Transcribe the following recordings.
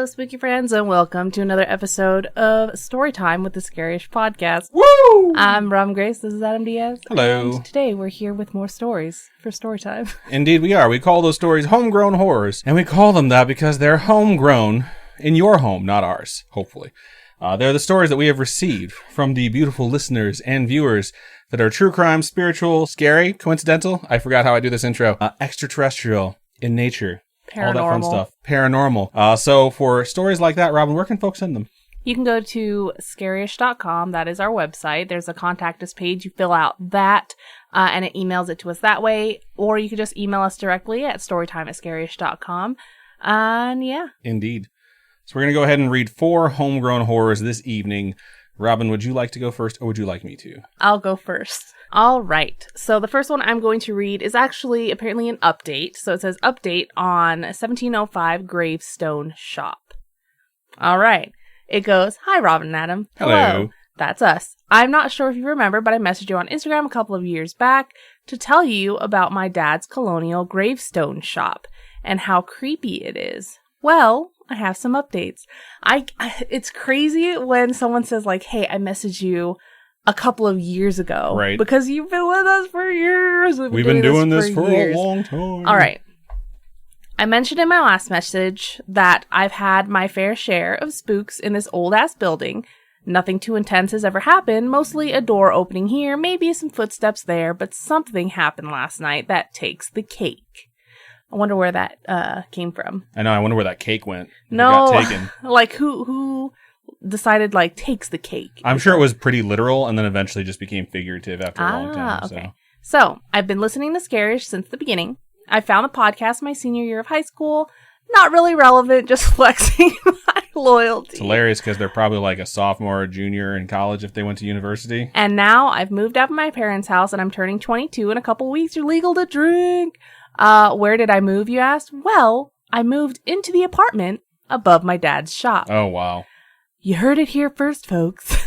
Hello, spooky friends, and welcome to another episode of Storytime with the Scariest Podcast. Woo! I'm Rom Grace, this is Adam Diaz. Hello. And today we're here with more stories for Storytime. Indeed we are. We call those stories homegrown horrors, and we call them that because they're homegrown in your home, not ours, hopefully. They're the stories that we have received from the beautiful listeners and viewers that are true crime, spiritual, scary, coincidental, I forgot how I do this intro, extraterrestrial, in nature. Paranormal. All that fun stuff. Paranormal. So for stories like that, Robin, where can folks send them? You can go to scariest.com. That is our website. There's a contact us page. You fill out that, and it emails it to us that way. Or you can just email us directly at storytime@scariest.com. And yeah. Indeed. So we're going to go ahead and read 4 homegrown horrors this evening. Robin, would you like to go first, or would you like me to? I'll go first. All right. So the first one I'm going to read is actually apparently an update. So it says update on 1705 gravestone shop. All right. It goes, "Hi, Robin and Adam." Hello. That's us. I'm not sure if you remember, but I messaged you on Instagram a couple of years back to tell you about my dad's colonial gravestone shop and how creepy it is. Well, I have some updates. It's crazy when someone says like, "Hey, I messaged you a couple of years ago." Right. Because you've been with us for years. We've been doing this for a long time. All right. I mentioned in my last message that I've had my fair share of spooks in this old-ass building. Nothing too intense has ever happened, mostly a door opening here, maybe some footsteps there, but something happened last night that takes the cake. I wonder where that came from. I know, I wonder where that cake went. No, It got taken. Like who decided like takes the cake? I'm sure it was pretty literal and then eventually just became figurative after a long time. Okay. So I've been listening to Scarish since the beginning. I found the podcast my senior year of high school. Not really relevant, just flexing my loyalty. It's hilarious because they're probably like a sophomore or junior in college if they went to university. And now I've moved out of my parents' house and I'm turning 22 in a couple weeks. You're legal to drink. Where did I move, you asked? Well, I moved into the apartment above my dad's shop. Oh, wow. You heard it here first, folks.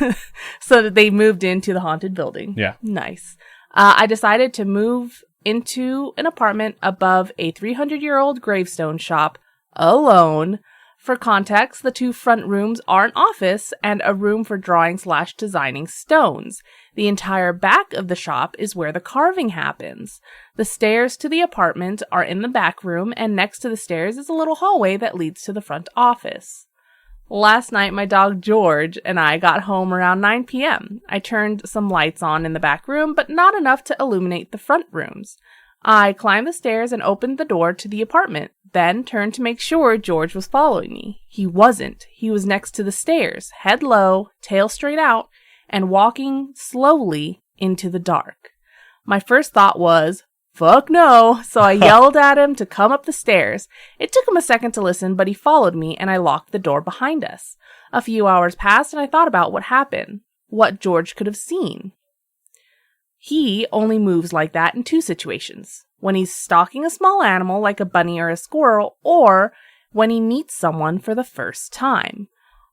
So they moved into the haunted building. Yeah. Nice. I decided to move into an apartment above a 300-year-old gravestone shop alone. For context, the 2 front rooms are an office and a room for drawing/designing stones. The entire back of the shop is where the carving happens. The stairs to the apartment are in the back room, and next to the stairs is a little hallway that leads to the front office. Last night, my dog George and I got home around 9 p.m. I turned some lights on in the back room, but not enough to illuminate the front rooms. I climbed the stairs and opened the door to the apartment, then turned to make sure George was following me. He wasn't. He was next to the stairs, head low, tail straight out, and walking slowly into the dark. My first thought was, "Fuck no," so I yelled at him to come up the stairs. It took him a second to listen, but he followed me, and I locked the door behind us. A few hours passed, and I thought about what happened, what George could have seen. He only moves like that in 2 situations. When he's stalking a small animal like a bunny or a squirrel, or when he meets someone for the first time.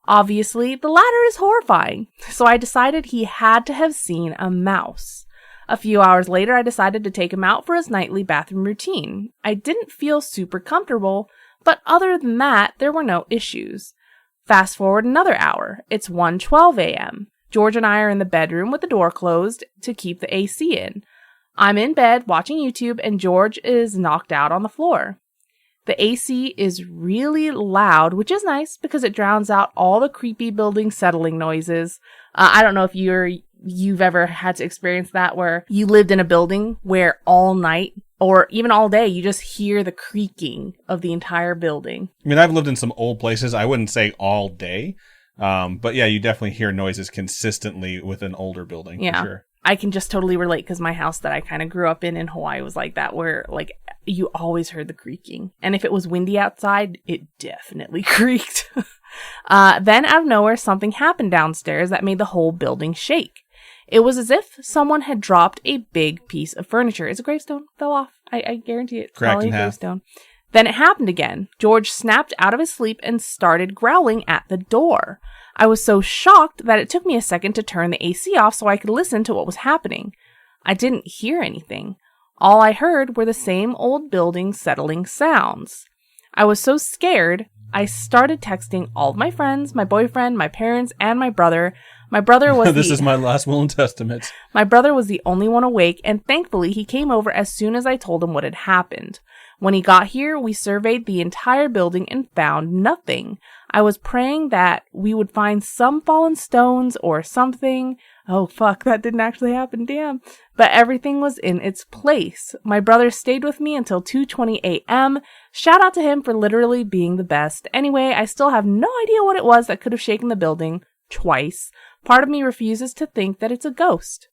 Obviously, the latter is horrifying, so I decided he had to have seen a mouse. A few hours later, I decided to take him out for his nightly bathroom routine. I didn't feel super comfortable, but other than that, there were no issues. Fast forward another hour. It's 1:12 a.m. George and I are in the bedroom with the door closed to keep the AC in. I'm in bed watching YouTube, and George is knocked out on the floor. The AC is really loud, which is nice because it drowns out all the creepy building settling noises. I don't know if you've ever had to experience that, where you lived in a building where all night or even all day you just hear the creaking of the entire building. I mean, I've lived in some old places. I wouldn't say all day. But yeah, you definitely hear noises consistently with an older building. Yeah. For sure. I can just totally relate because my house that I kind of grew up in Hawaii was like that, where like you always heard the creaking. And if it was windy outside, it definitely creaked. Then out of nowhere, something happened downstairs that made the whole building shake. It was as if someone had dropped a big piece of furniture. It's a gravestone. Fell off. I guarantee it. Cracked Probably in a half. gravestone. Then it happened again. George snapped out of his sleep and started growling at the door. I was so shocked that it took me a second to turn the AC off so I could listen to what was happening. I didn't hear anything. All I heard were the same old building settling sounds. I was so scared, I started texting all of my friends, my boyfriend, my parents, and my brother. My brother was This is my last will and testament. My brother was the only one awake, and thankfully he came over as soon as I told him what had happened. When he got here, we surveyed the entire building and found nothing. I was praying that we would find some fallen stones or something. Oh, fuck, that didn't actually happen, damn. But everything was in its place. My brother stayed with me until 2:20 a.m. Shout out to him for literally being the best. Anyway, I still have no idea what it was that could have shaken the building twice. Part of me refuses to think that it's a ghost.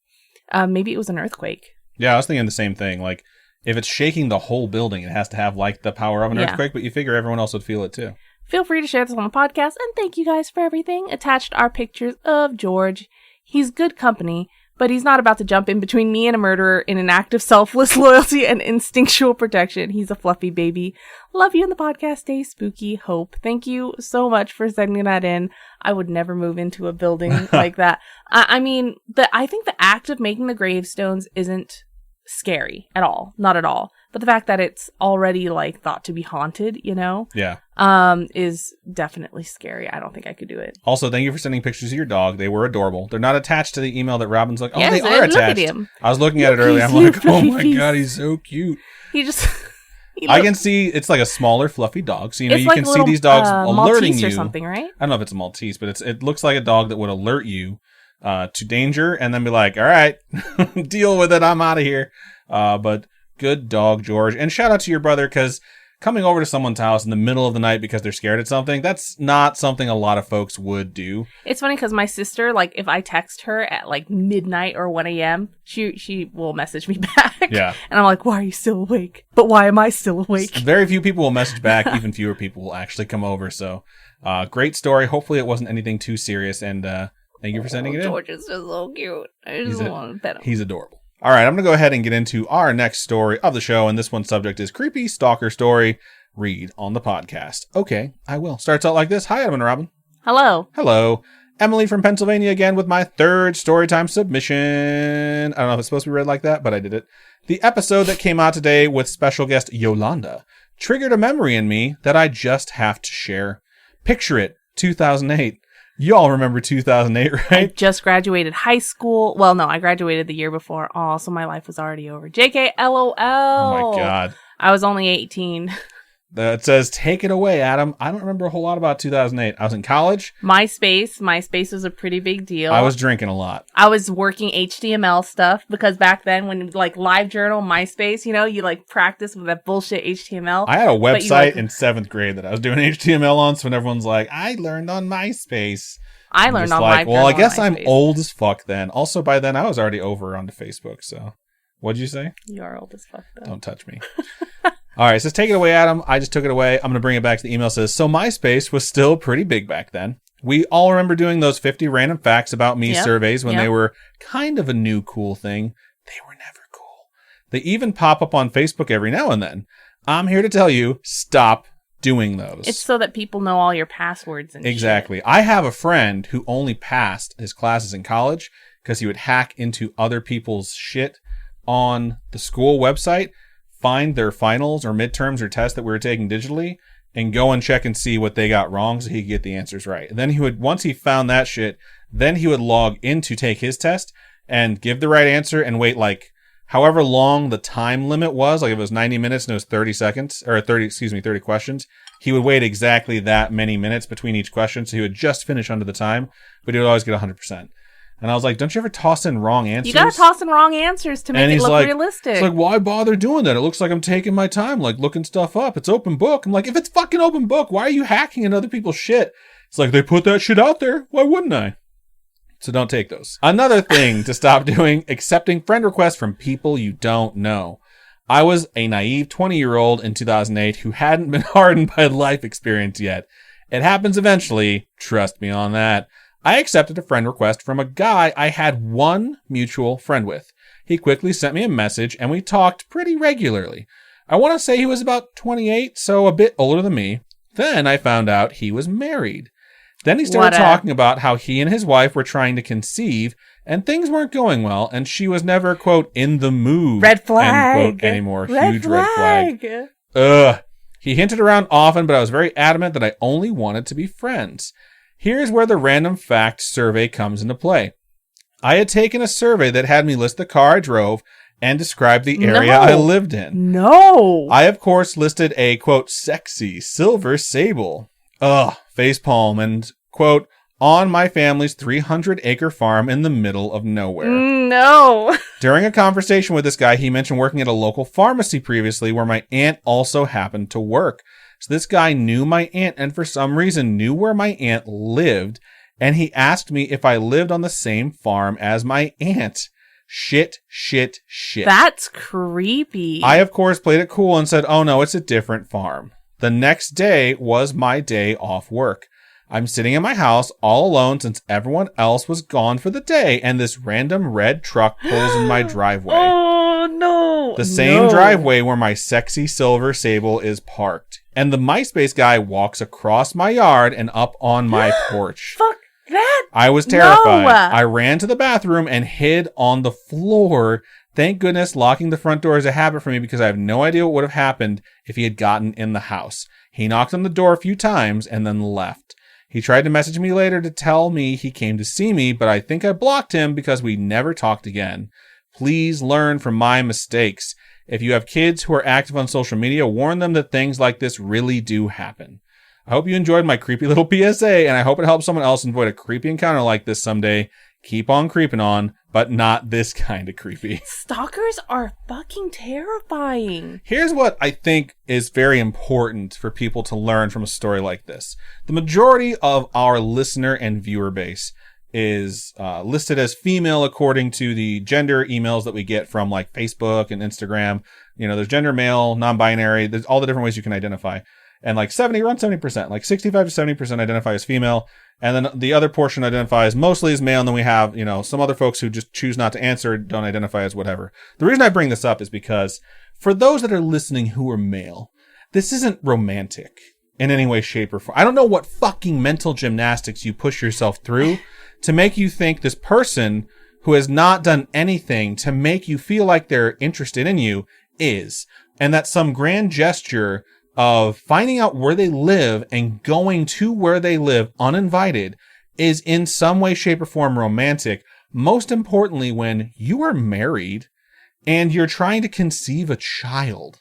Maybe it was an earthquake. Yeah, I was thinking the same thing. Like, if it's shaking the whole building, it has to have, like, the power of an earthquake, but you figure everyone else would feel it, too. Feel free to share this on the podcast, and thank you guys for everything. Attached are pictures of George. He's good company, but he's not about to jump in between me and a murderer in an act of selfless loyalty and instinctual protection. He's a fluffy baby. Love you in the podcast. Stay spooky. Hope. Thank you so much for sending that in. I would never move into a building like that. I mean, I think the act of making the gravestones isn't scary at all. Not at all. But the fact that it's already, like, thought to be haunted, you know? Yeah. Is definitely scary. I don't think I could do it. Also, thank you for sending pictures of your dog. They were adorable. They're not attached to the email that Robin's like, oh, yes, they are attached. Look at him. I was looking at it earlier. I'm like, oh my God, he's so cute. He just... I can see it's like a smaller, fluffy dog. So, you know, you like can little, see these dogs alerting Maltese you. Or something, right? I don't know if it's a Maltese, but it looks like a dog that would alert you to danger and then be like, all right, deal with it. I'm out of here. But good dog, George. And shout out to your brother, because coming over to someone's house in the middle of the night because they're scared at something, that's not something a lot of folks would do. It's funny because my sister, like, if I text her at, like, midnight or 1 a.m., she will message me back. Yeah. And I'm like, why are you still awake? But why am I still awake? Very few people will message back. Even fewer people will actually come over. So, great story. Hopefully it wasn't anything too serious. And thank you for sending it in. George is just so cute. I just want to pet him. He's adorable. All right, I'm going to go ahead and get into our next story of the show, and this one's subject is creepy stalker story. Read on the podcast. Okay, I will. Starts out like this. Hi, Adam and Robin. Hello. Hello. Emily from Pennsylvania again with my third Storytime submission. I don't know if it's supposed to be read like that, but I did it. The episode that came out today with special guest Yolanda triggered a memory in me that I just have to share. Picture it, 2008. You all remember 2008, right? I just graduated high school. Well, no, I graduated the year before. Oh, so my life was already over. JK, LOL. Oh my God. I was only 18. It says, take it away, Adam. I don't remember a whole lot about 2008. I was in college. MySpace was a pretty big deal. I was drinking a lot. I was working HTML stuff because back then when, like, LiveJournal, MySpace, you know, you, like, practice with that bullshit HTML. I had a website in 7th grade that I was doing HTML on, so when everyone's like, I learned on MySpace. I learned on LiveJournal. Well, I guess I'm old as fuck then. Also, by then, I was already over onto Facebook, so. What'd you say? You are old as fuck, though. Don't touch me. All right, it says, take it away, Adam. I just took it away. I'm going to bring it back to the email. It says, so MySpace was still pretty big back then. We all remember doing those 50 random facts about me surveys when they were kind of a new cool thing. They were never cool. They even pop up on Facebook every now and then. I'm here to tell you, stop doing those. It's so that people know all your passwords and Exactly. shit. I have a friend who only passed his classes in college because he would hack into other people's shit on the school website, find their finals or midterms or tests that we were taking digitally, and go and check and see what they got wrong so he could get the answers right. And then he would, once he found that shit, then he would log in to take his test and give the right answer and wait like however long the time limit was, like if it was 90 minutes and it was 30 seconds, or 30 questions, he would wait exactly that many minutes between each question, so he would just finish under the time, but he would always get 100%. And I was like, don't you ever toss in wrong answers? You gotta toss in wrong answers to make it look realistic. It's like, why bother doing that? It looks like I'm taking my time, like looking stuff up. It's open book. I'm like, if it's fucking open book, why are you hacking into other people's shit? It's like, they put that shit out there. Why wouldn't I? So don't take those. Another thing to stop doing, accepting friend requests from people you don't know. I was a naive 20-year-old in 2008 who hadn't been hardened by life experience yet. It happens eventually. Trust me on that. I accepted a friend request from a guy I had one mutual friend with. He quickly sent me a message and we talked pretty regularly. I want to say he was about 28, so a bit older than me. Then I found out he was married. Then he started talking about how he and his wife were trying to conceive and things weren't going well and she was never, quote, in the mood. Red flag. End quote, anymore. Red Huge flag. red flag. Ugh. He hinted around often, but I was very adamant that I only wanted to be friends. Here's where the random fact survey comes into play. I had taken a survey that had me list the car I drove and describe the area I lived in. No. I, of course, listed a, quote, sexy silver Sable. Ugh, facepalm, and, quote, on my family's 300-acre farm in the middle of nowhere. No. During a conversation with this guy, he mentioned working at a local pharmacy previously where my aunt also happened to work. So this guy knew my aunt and for some reason knew where my aunt lived, and he asked me if I lived on the same farm as my aunt. Shit. That's creepy. I, of course, played it cool and said, oh no, it's a different farm. The next day was my day off work. I'm sitting in my house all alone since everyone else was gone for the day, and this random red truck pulls in my driveway. Oh, no. The same driveway where my sexy silver Sable is parked. And the MySpace guy walks across my yard and up on my porch. Fuck that. I was terrified. No. I ran to the bathroom and hid on the floor. Thank goodness locking the front door is a habit for me because I have no idea what would have happened if he had gotten in the house. He knocked on the door a few times and then left. He tried to message me later to tell me he came to see me, but I think I blocked him because we never talked again. Please learn from my mistakes. If you have kids who are active on social media, warn them that things like this really do happen. I hope you enjoyed my creepy little PSA, and I hope it helps someone else avoid a creepy encounter like this someday. Keep on creeping on, but not this kind of creepy. Stalkers are fucking terrifying. Here's what I think is very important for people to learn from a story like this. The majority of our listener and viewer base is listed as female according to the gender emails that we get from like Facebook and Instagram. You know, there's gender male, non-binary, there's all the different ways you can identify. And like around 70%, like 65 to 70% identify as female. And then the other portion identifies mostly as male. And then we have, you know, some other folks who just choose not to answer, don't identify as whatever. The reason I bring this up is because for those that are listening who are male, this isn't romantic in any way, shape, or form. I don't know what fucking mental gymnastics you push yourself through to make you think this person who has not done anything to make you feel like they're interested in you is. And that some grand gesture of finding out where they live and going to where they live uninvited is in some way, shape, or form romantic. Most importantly, when you are married and you're trying to conceive a child.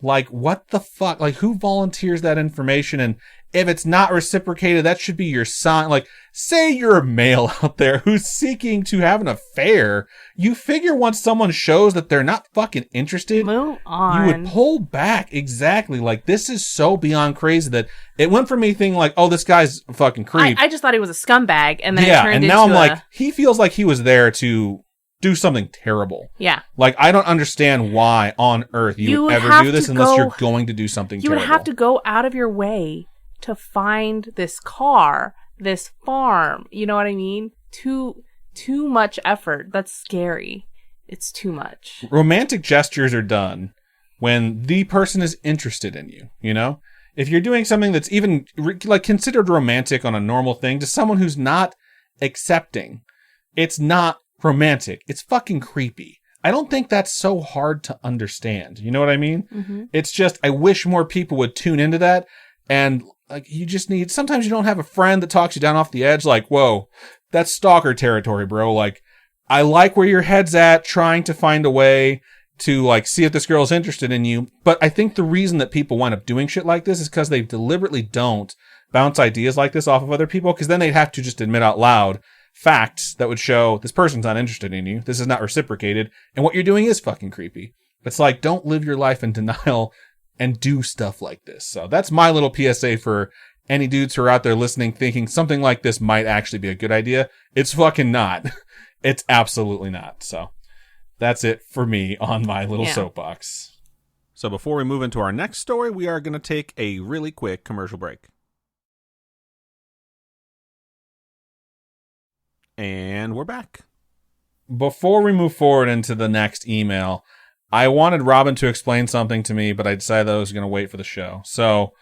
Like, what the fuck? Like, who volunteers that information? And if it's not reciprocated, that should be your sign. Like, say you're a male out there who's seeking to have an affair. You figure once someone shows that they're not fucking interested, move on. You would pull back. Exactly. Like, this is so beyond crazy that it went from me thinking like, oh, this guy's a fucking creep. I just thought he was a scumbag. And then yeah, it turned and now into I'm like, he feels like he was there to do something terrible. Yeah. Like, I don't understand why on earth you would ever do this unless you're going to do something terrible. You would have to go out of your way to find this car, this farm. You know what I mean? Too much effort. That's scary. It's too much. Romantic gestures are done when the person is interested in you, you know? If you're doing something that's even like considered romantic on a normal thing to someone who's not accepting, it's not romantic. It's fucking creepy. I don't think that's so hard to understand. You know what I mean? Mm-hmm. It's just, I wish more people would tune into that. And like, you just need, sometimes you don't have a friend that talks you down off the edge. Like, whoa, that's stalker territory, bro. Like, I like where your head's at, trying to find a way to like see if this girl's interested in you. But I think the reason that people wind up doing shit like this is because they deliberately don't bounce ideas like this off of other people. Because then they'd have to just admit out loud facts that would show this person's not interested in you. This is not reciprocated. And what you're doing is fucking creepy. It's like, don't live your life in denial and do stuff like this. So that's my little PSA for any dudes who are out there listening thinking something like this might actually be a good idea. It's fucking not. It's absolutely not. So that's it for me on my little soapbox. So before we move into our next story, we are going to take a really quick commercial break. And we're back. Before we move forward into the next email, I wanted Robin to explain something to me, but I decided that I was going to wait for the show. So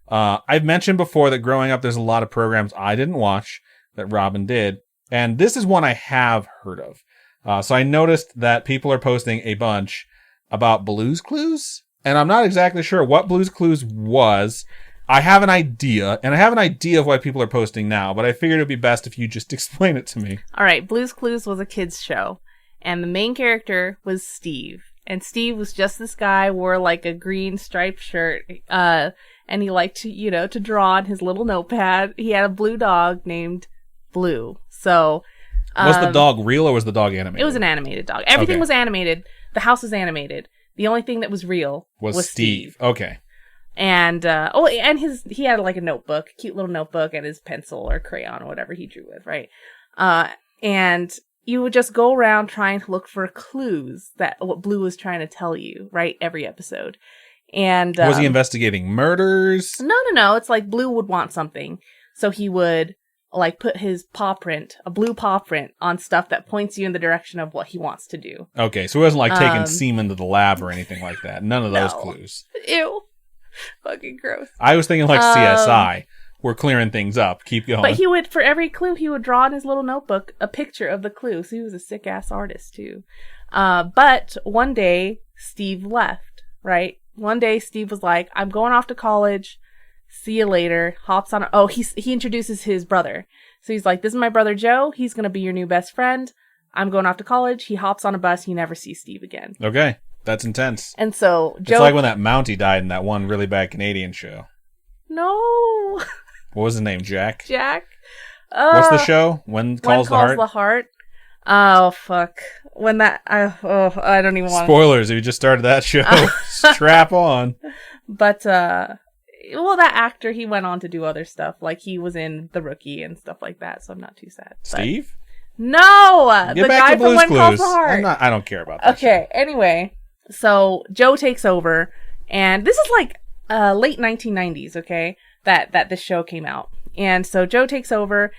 I've mentioned before that growing up, there's a lot of programs I didn't watch that Robin did. And this is one I have heard of. So I noticed that people are posting a bunch about Blue's Clues. and I'm not exactly sure what Blue's Clues was. I have an idea, and I have an idea of why people are posting now, but I figured it would be best if you just explain it to me. All right, Blue's Clues was a kids show, and the main character was Steve. And Steve was just this guy, wore like a green striped shirt, and he liked to, to draw on his little notepad. He had a blue dog named Blue. So, was the dog real or was the dog animated? It was an animated dog. Everything was animated. The house was animated. The only thing that was real was Steve. Okay. And he had like a notebook, cute little notebook, and his pencil or crayon or whatever he drew with, right? And you would just go around trying to look for clues that what Blue was trying to tell you, right? Every episode. And was he investigating murders? No. It's like Blue would want something, so he would like put his paw print, a blue paw print, on stuff that points you in the direction of what he wants to do. Okay, so it wasn't like taking semen to the lab or anything like that. None of those clues. Ew. Fucking gross. I was thinking like CSI. We're clearing things up. Keep going. But he would, for every clue, he would draw in his little notebook a picture of the clue. So he was a sick ass artist too. But one day Steve left, right? One day Steve was like, I'm going off to college. See you later. Hops on. He introduces his brother. So he's like, this is my brother Joe. He's going to be your new best friend. I'm going off to college. He hops on a bus. You never see Steve again. Okay. That's intense. And so Joe. It's like when that Mountie died in that one really bad Canadian show. No. What was his name? Jack? Jack. What's the show? When Calls the Heart? Oh, fuck. When that... I don't even want to... Spoilers, if you just started that show. Strap on. But, that actor, he went on to do other stuff. Like, he was in The Rookie and stuff like that, so I'm not too sad. Steve? No! Get the back guy to Blue's from When Clues. Calls the Heart. I don't care about that. Okay, anyway. So, Joe takes over, and this is like late 1990s, okay? That this show came out. And so Joe takes over,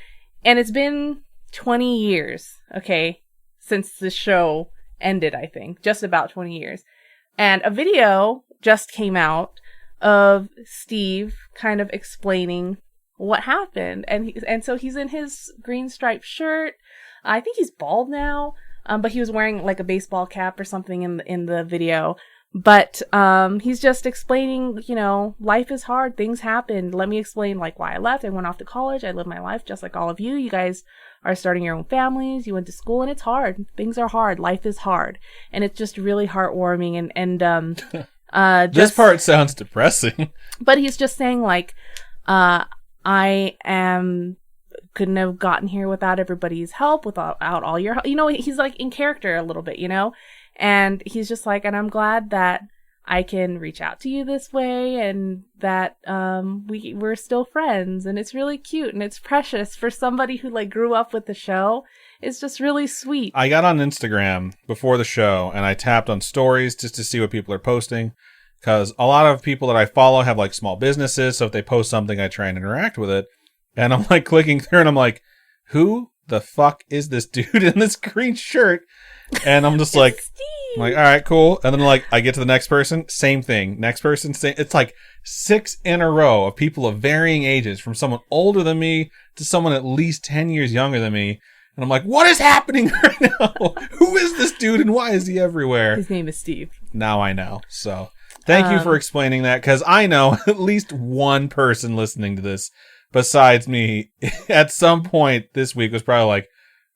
and it's been 20 years, okay, since the show ended, I think. Just about 20 years. And a video just came out of Steve kind of explaining what happened. And so he's in his green striped shirt. I think he's bald now, but he was wearing like a baseball cap or something in the video. But he's just explaining, life is hard. Things happen. Let me explain like why I left. I went off to college. I lived my life just like all of you. You guys are starting your own families. You went to school and it's hard. Things are hard. Life is hard. And it's just really heartwarming. And this part sounds depressing. But he's just saying like, couldn't have gotten here without everybody's help, without all your help. He's like in character a little bit, And he's just like, and I'm glad that I can reach out to you this way and that we're still friends. And it's really cute and it's precious for somebody who like grew up with the show. It's just really sweet. I got on Instagram before the show and I tapped on stories just to see what people are posting. Because a lot of people that I follow have like small businesses. So if they post something, I try and interact with it. And I'm like clicking through and I'm like, who the fuck is this dude in this green shirt? And I'm just like, all right, cool. And then like I get to the next person, same thing. Next person, same. It's like 6 in a row of people of varying ages, from someone older than me to someone at least 10 years younger than me. And I'm like, what is happening right now? Who is this dude and why is he everywhere? His name is Steve. Now I know. So thank you for explaining that, because I know at least one person listening to this besides me at some point this week was probably like,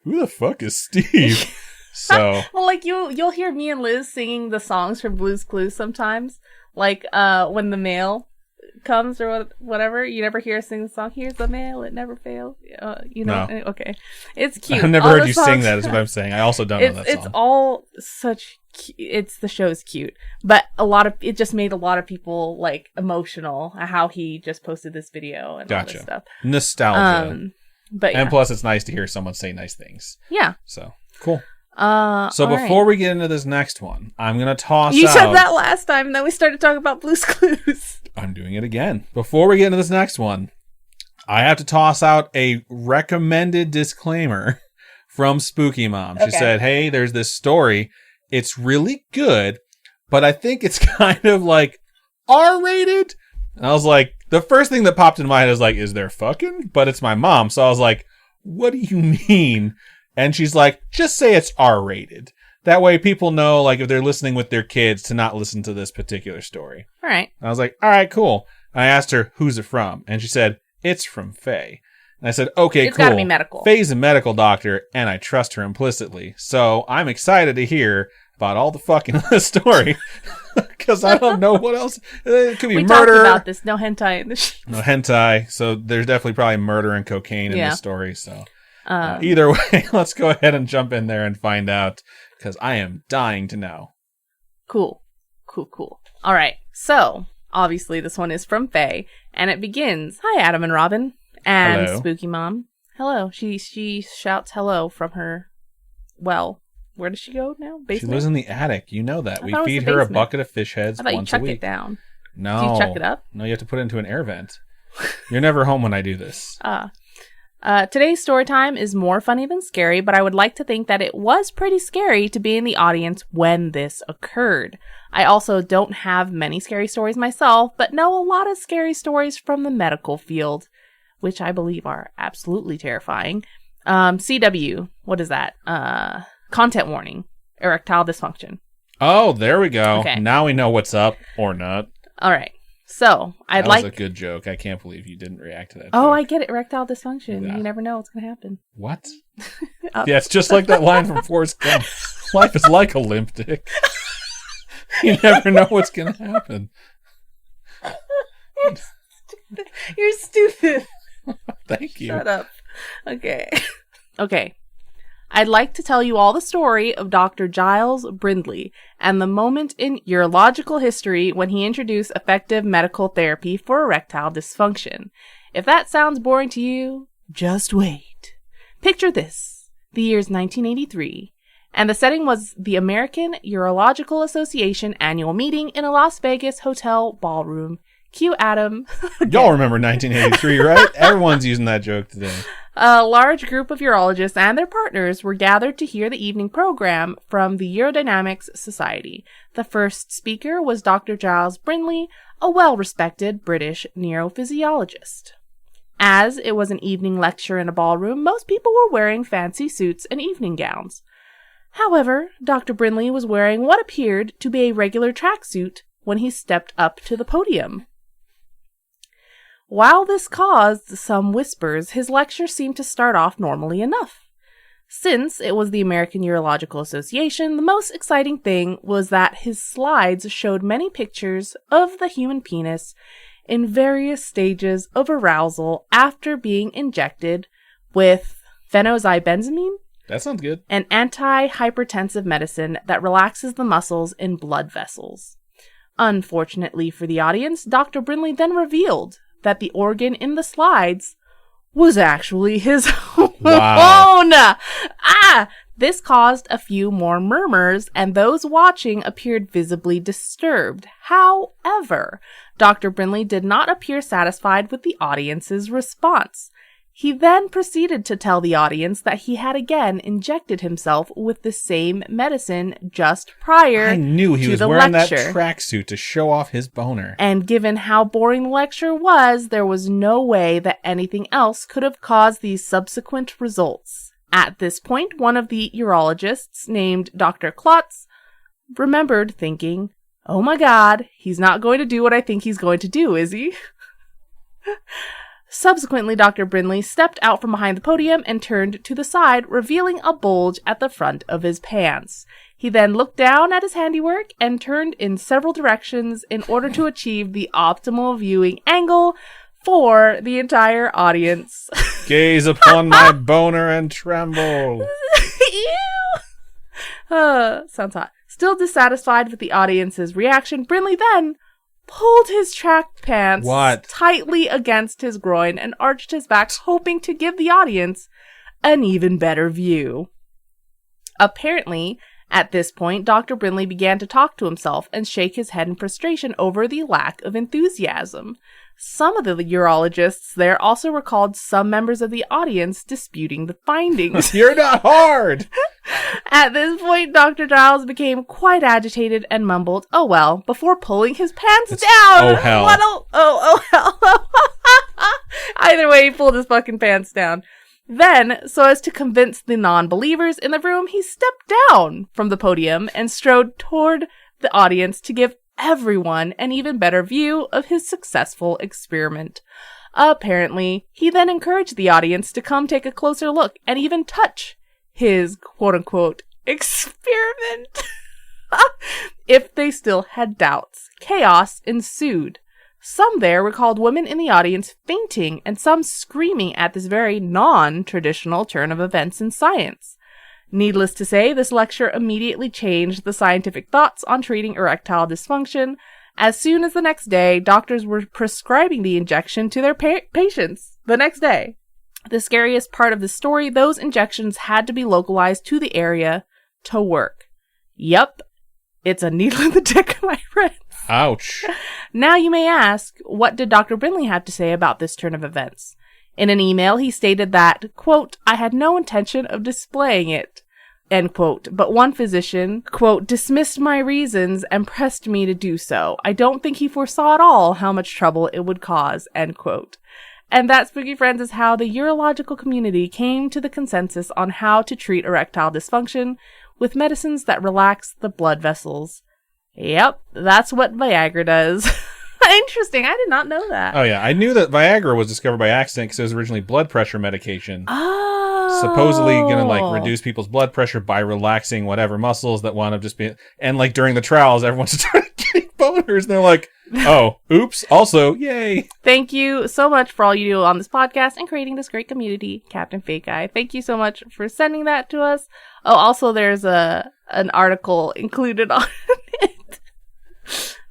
who the fuck is Steve? So well, like you'll hear me and Liz singing the songs from Blue's Clues sometimes, like when the mail comes or whatever. You never hear us sing the song, "Here's the mail, it never fails." No. Okay, it's cute. I've never heard you sing that. Is what I'm saying. I also don't know that song. It's all such. The show's cute, but it just made a lot of people like emotional. How he just posted this video and all this stuff. Nostalgia, but yeah. And plus, it's nice to hear someone say nice things. Yeah. So cool. So before we get into this next one, I'm gonna toss. You said that last time, and then we started talking about Blue's Clues. I'm doing it again. Before we get into this next one, I have to toss out a recommended disclaimer from Spooky Mom. She said, "Hey, there's this story. It's really good, but I think it's kind of like R-rated." And I was like, the first thing that popped in my head is like, is there fucking? But it's my mom. So I was like, what do you mean? And she's like, just say it's R-rated. That way people know, like, if they're listening with their kids, to not listen to this particular story. All right. I was like, all right, cool. I asked her, who's it from? And she said, it's from Faye. And I said, okay, It's cool. got to be medical. Faye's a medical doctor, and I trust her implicitly. So I'm excited to hear about all the fucking story. Because I don't know what else. It could be we murder. talked about this. No hentai in this. No hentai. So there's definitely probably murder and cocaine in this story. So either way, let's go ahead and jump in there and find out. Because I am dying to know. Cool. All right. So, obviously, this one is from Faye. And it begins, hi, Adam and Robin. And hello. Spooky Mom. Hello. She shouts hello from her, well, where does she go now? Basement? She lives in the attic. You know that. We it was feed the her a basement. bucket of fish heads I thought once you a chucked week. it down. No. Do you chuck it up? No, you have to put it into an air vent. You're never home when I do this. Today's story time is more funny than scary, but I would like to think that it was pretty scary to be in the audience when this occurred. I also don't have many scary stories myself, but know a lot of scary stories from the medical field, which I believe are absolutely terrifying. CW, what is that? Content warning, erectile dysfunction. Oh, there we go. Okay. Now we know what's up, or not. All right. So, That was a good joke. I can't believe you didn't react to that Oh, joke. I get it. Erectile dysfunction. Yeah. You never know what's going to happen. What? Yeah, it's just like that line from Forrest Gump. Life is like a limp dick. You never know what's going to happen. You're stupid. Thank you. Shut up. Okay. Okay. I'd like to tell you all the story of Dr. Giles Brindley and the moment in urological history when he introduced effective medical therapy for erectile dysfunction. If that sounds boring to you, just wait. Picture this. The year's 1983, and the setting was the American Urological Association annual meeting in a Las Vegas hotel ballroom. Cue Adam. Y'all remember 1983, right? Everyone's using that joke today. A large group of urologists and their partners were gathered to hear the evening program from the Urodynamics Society. The first speaker was Dr. Giles Brindley, a well-respected British neurophysiologist. As it was an evening lecture in a ballroom, most people were wearing fancy suits and evening gowns. However, Dr. Brindley was wearing what appeared to be a regular tracksuit when he stepped up to the podium. While this caused some whispers, his lecture seemed to start off normally enough. Since it was the American Urological Association, the most exciting thing was that his slides showed many pictures of the human penis in various stages of arousal after being injected with phenozybenzamine, That sounds good. an anti-hypertensive medicine that relaxes the muscles in blood vessels. Unfortunately for the audience, Dr. Brindley then revealed that the organ in the slides was actually his Wow. own. This caused a few more murmurs, and those watching appeared visibly disturbed. However, Dr. Brindley did not appear satisfied with the audience's response. He then proceeded to tell the audience that he had again injected himself with the same medicine just prior I knew he to was the wearing lecture. that tracksuit to show off his boner. And given how boring the lecture was, there was no way that anything else could have caused these subsequent results. At this point, one of the urologists, named Dr. Klotz, remembered thinking, "Oh my God, he's not going to do what I think he's going to do, is he?" Subsequently, Dr. Brindley stepped out from behind the podium and turned to the side, revealing a bulge at the front of his pants. He then looked down at his handiwork and turned in several directions in order to achieve the optimal viewing angle for the entire audience. Gaze upon my boner and tremble. Sounds hot. Still dissatisfied with the audience's reaction, Brindley then pulled his track pants tightly against his groin and arched his back, hoping to give the audience an even better view. Apparently, at this point, Dr. Brindley began to talk to himself and shake his head in frustration over the lack of enthusiasm. Some of the urologists there also recalled some members of the audience disputing the findings. You're not hard! At this point, Dr. Giles became quite agitated and mumbled, "Oh well," before pulling his pants down. Oh hell. Oh hell. Either way, he pulled his fucking pants down. Then, so as to convince the non-believers in the room, he stepped down from the podium and strode toward the audience to give everyone an even better view of his successful experiment. Apparently, he then encouraged the audience to come take a closer look and even touch his quote-unquote experiment if they still had doubts. Chaos ensued. Some there recalled women in the audience fainting and some screaming at this very non-traditional turn of events in science. Needless to say, this lecture immediately changed the scientific thoughts on treating erectile dysfunction. As soon as the next day, doctors were prescribing the injection to their patients. The next day. The scariest part of the story, those injections had to be localized to the area to work. Yep, it's a needle in the dick, my friends. Ouch. Now you may ask, what did Dr. Brindley have to say about this turn of events? In an email, he stated that, quote, I had no intention of displaying it, end quote, but one physician, quote, dismissed my reasons and pressed me to do so. I don't think he foresaw at all how much trouble it would cause, end quote. And that, spooky friends, is how the urological community came to the consensus on how to treat erectile dysfunction with medicines that relax the blood vessels. Yep, that's what Viagra does. Interesting, I did not know that. Oh, yeah, I knew that Viagra was discovered by accident because it was originally blood pressure medication. Oh. Supposedly going to, like, reduce people's blood pressure by relaxing whatever muscles that wound up just being... And, like, during the trials, everyone started getting boners, and they're like, oh, oops, also, yay. Thank you so much for all you do on this podcast and creating this great community, Captain Fake Guy. Thank you so much for sending that to us. Oh, also, there's an article included on it.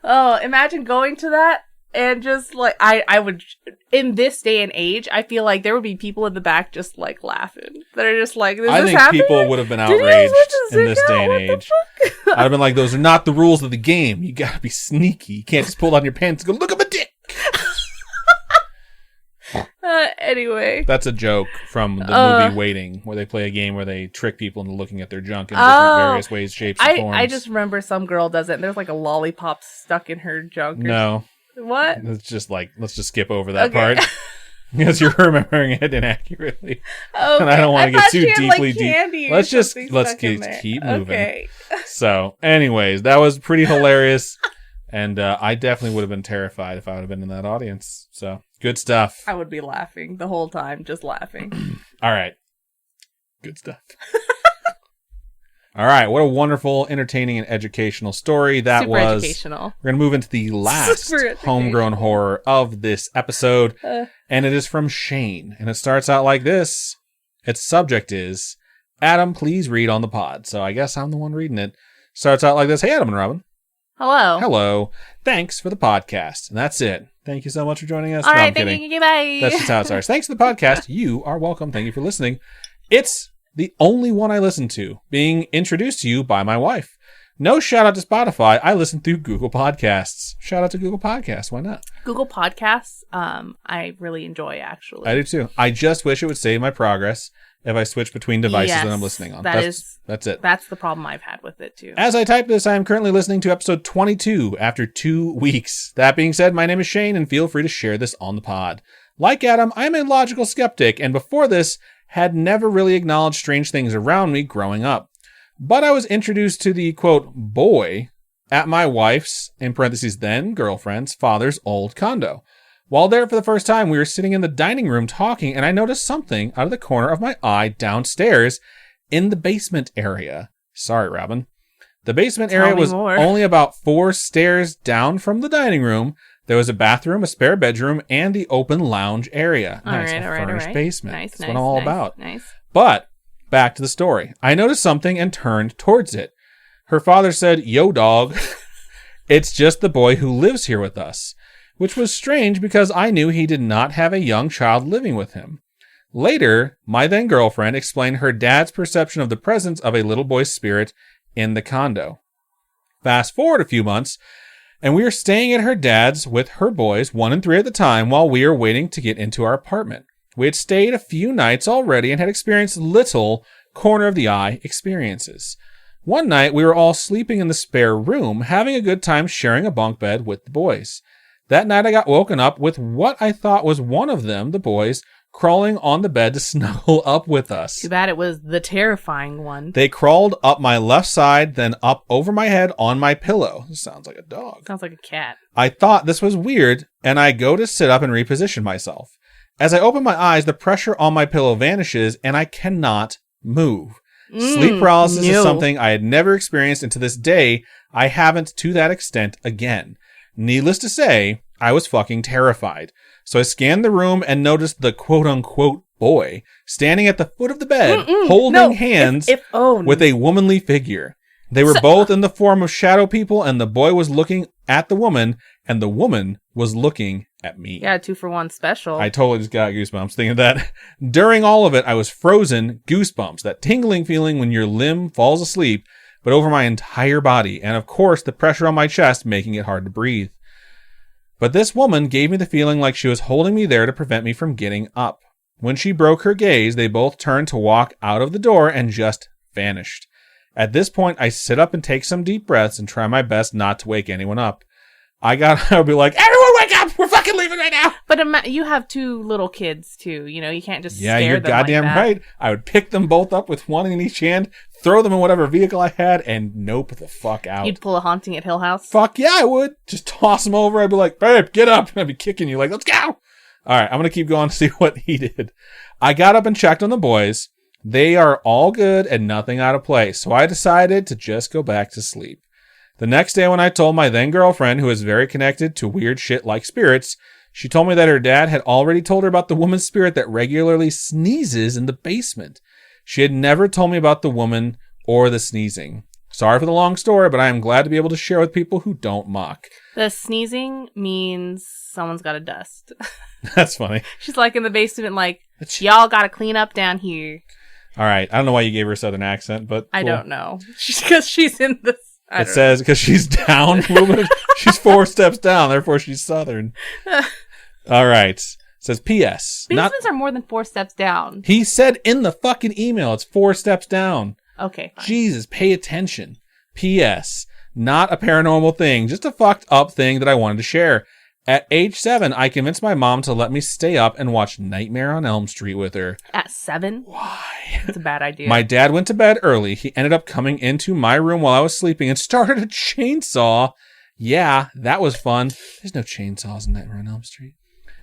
Oh, imagine going to that and just like, I would, in this day and age, I feel like there would be people in the back just like laughing. That are just like, I think people would have been outraged in this day and age. I'd have been like, those are not the rules of the game. You gotta be sneaky. You can't just pull down your pants and go, look at my dick. Anyway. That's a joke from the movie Waiting, where they play a game where they trick people into looking at their junk in different various ways, shapes, and forms. I just remember some girl does it, and there's like a lollipop stuck in her junk. No. What? It's just like, let's just skip over that part. Because you're remembering it inaccurately. Okay. And I don't want to get too deeply deep. Let's keep moving. Okay. So, anyways, that was pretty hilarious. And I definitely would have been terrified if I would have been in that audience. So, good stuff. I would be laughing the whole time, just laughing. All right. Good stuff. All right. What a wonderful, entertaining, and educational story that Super was. Educational. We're going to move into the last homegrown horror of this episode. And it is from Shane. And it starts out like this. Its subject is, Adam, please read on the pod. So I guess I'm the one reading it. Starts out like this. Hey, Adam and Robin. Hello. Hello. Thanks for the podcast. And that's it. Thank you so much for joining us. All no, right, I'm kidding. thank you. Bye. That's just how it starts. Thanks for the podcast. You are welcome. Thank you for listening. It's the only one I listen to, being introduced to you by my wife. No shout out to Spotify. I listen through Google Podcasts. Shout out to Google Podcasts. Why not? Google Podcasts, I really enjoy, actually. I do too. I just wish it would save my progress if I switch between devices that I'm listening on. That's it. That's the problem I've had with it too. As I type this, I am currently listening to episode 22 after 2 weeks. That being said, my name is Shane, and feel free to share this on the pod. Like Adam, I am a logical skeptic, and before this, had never really acknowledged strange things around me growing up. But I was introduced to the, quote, boy at my wife's, in parentheses then, girlfriend's, father's old condo. While there for the first time, we were sitting in the dining room talking, and I noticed something out of the corner of my eye downstairs in the basement area. Sorry, Robin. The basement area was only about 4 stairs down from the dining room. There was a bathroom, a spare bedroom, and the open lounge area. Nice, a furnished basement. That's what I'm all about. Nice. But back to the story. I noticed something and turned towards it. Her father said, "Yo, dog, it's just the boy who lives here with us," which was strange because I knew he did not have a young child living with him. Later, my then girlfriend explained her dad's perception of the presence of a little boy's spirit in the condo. Fast forward a few months, and we are staying at her dad's with her boys, 1 and 3 at the time, while we are waiting to get into our apartment. We had stayed a few nights already and had experienced little corner-of-the-eye experiences. One night, we were all sleeping in the spare room, having a good time sharing a bunk bed with the boys. That night, I got woken up with what I thought was one of them, the boys, crawling on the bed to snuggle up with us. Too bad it was the terrifying one. They crawled up my left side, then up over my head on my pillow. This sounds like a dog. Sounds like a cat. I thought this was weird, and I go to sit up and reposition myself. As I open my eyes, the pressure on my pillow vanishes, and I cannot move. Sleep paralysis is something I had never experienced, and to this day, I haven't to that extent again. Needless to say, I was fucking terrified. So I scanned the room and noticed the quote-unquote boy standing at the foot of the bed, holding hands with a womanly figure. They were both in the form of shadow people, and the boy was looking at the woman, and the woman was looking at me. Yeah, 2-for-1 special. I totally just got goosebumps thinking of that. During all of it, I was frozen, goosebumps, that tingling feeling when your limb falls asleep, but over my entire body, and of course the pressure on my chest making it hard to breathe. But this woman gave me the feeling like she was holding me there to prevent me from getting up. When she broke her gaze, they both turned to walk out of the door and just vanished. At this point, I sit up and take some deep breaths and try my best not to wake anyone up. I would be like, everyone wake up! We're fucking leaving right now! But you have 2 little kids, too. You know, you can't just scare you're them goddamn like that. right. I would pick them both up with one in each hand, throw them in whatever vehicle I had, and nope the fuck out. You'd pull a Haunting at Hill House? Fuck yeah, I would. Just toss them over. I'd be like, babe, get up. And I'd be kicking you like, let's go! Alright, I'm gonna keep going to see what he did. I got up and checked on the boys. They are all good and nothing out of place, so I decided to just go back to sleep. The next day when I told my then girlfriend, who is very connected to weird shit like spirits, she told me that her dad had already told her about the woman's spirit that regularly sneezes in the basement. She had never told me about the woman or the sneezing. Sorry for the long story, but I am glad to be able to share with people who don't mock. The sneezing means someone's got to dust. That's funny. She's like in the basement like, y'all got to clean up down here. All right. I don't know why you gave her a southern accent, but I don't know. Because she's in the... It says because she's down. She's 4 steps down, therefore she's southern. All right. It says P.S. Basements are more than 4 steps down. He said in the fucking email it's 4 steps down. Okay, fine. Jesus, pay attention. P.S. Not a paranormal thing, just a fucked up thing that I wanted to share. At age 7, I convinced my mom to let me stay up and watch Nightmare on Elm Street with her. At 7? Why? It's a bad idea. My dad went to bed early. He ended up coming into my room while I was sleeping and started a chainsaw. Yeah, that was fun. There's no chainsaws in Nightmare on Elm Street.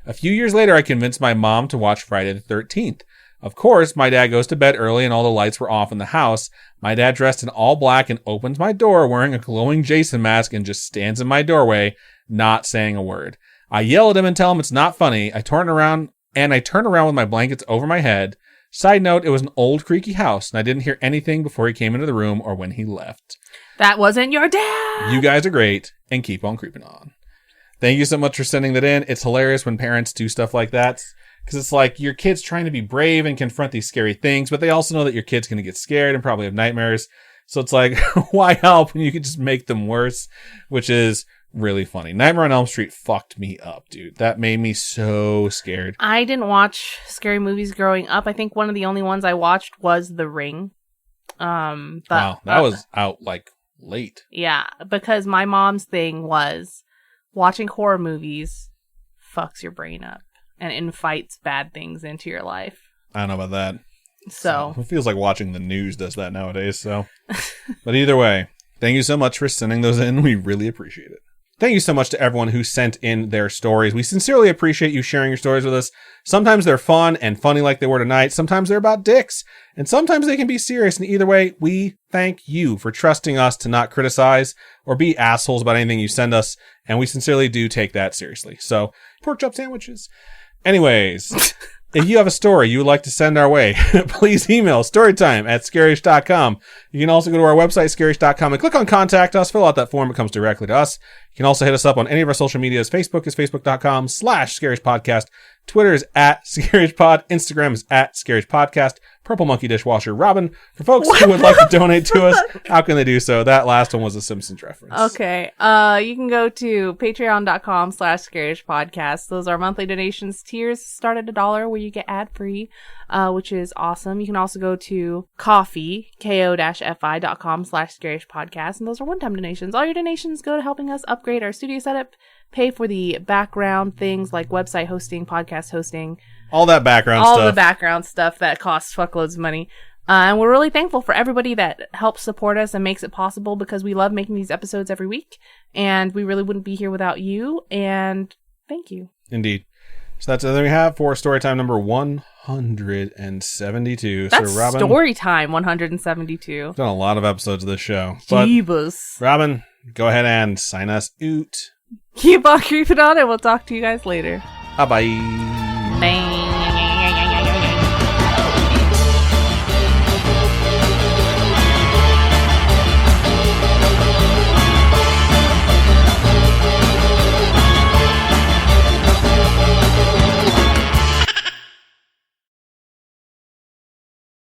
A few years later, I convinced my mom to watch Friday the 13th. Of course, my dad goes to bed early and all the lights were off in the house. My dad dressed in all black and opens my door wearing a glowing Jason mask and just stands in my doorway, not saying a word. I yell at him and tell him it's not funny. I turn around with my blankets over my head. Side note, it was an old creaky house and I didn't hear anything before he came into the room or when he left. That wasn't your dad! You guys are great and keep on creeping on. Thank you so much for sending that in. It's hilarious when parents do stuff like that. Because it's like your kid's trying to be brave and confront these scary things, but they also know that your kid's going to get scared and probably have nightmares. So it's like, why help when you can just make them worse? Which is really funny. Nightmare on Elm Street fucked me up, dude. That made me so scared. I didn't watch scary movies growing up. I think one of the only ones I watched was The Ring. Wow, that was out like late. Yeah, because my mom's thing was watching horror movies fucks your brain up and invites bad things into your life. I don't know about that. So it feels like watching the news does that nowadays. So, but either way, thank you so much for sending those in. We really appreciate it. Thank you so much to everyone who sent in their stories. We sincerely appreciate you sharing your stories with us. Sometimes they're fun and funny like they were tonight. Sometimes they're about dicks. And sometimes they can be serious. And either way, we thank you for trusting us to not criticize or be assholes about anything you send us. And we sincerely do take that seriously. So, pork chop sandwiches. Anyways, if you have a story you would like to send our way, please email storytime@scarish.com. You can also go to our website, scarish.com, and click on Contact Us. Fill out that form. It comes directly to us. You can also hit us up on any of our social medias. Facebook is facebook.com/scarishpodcast. Twitter is @scarishpod. Instagram is @scarishpodcast. Purple Monkey Dishwasher Robin. For folks who would like to donate to us, how can they do so? That last one was a Simpsons reference. Okay. You can go to patreon.com/scarishpodcast. Those are monthly donations. Tiers start at $1 where you get ad-free, which is awesome. You can also go to ko-fi.com/scarishpodcast. And those are one-time donations. All your donations go to helping us upgrade our studio setup, pay for the background things like website hosting, podcast hosting, All that background all stuff. the background stuff that costs fuckloads of money. And we're really thankful for everybody that helps support us and makes it possible, because we love making these episodes every week, and we really wouldn't be here without you. And thank you. Indeed. So that's everything we have for Storytime number 172. That's so Robin, Storytime 172. We've done a lot of episodes of this show. But Jeebus. Robin, go ahead and sign us out. Keep on creeping on, and we'll talk to you guys later. Bye-bye.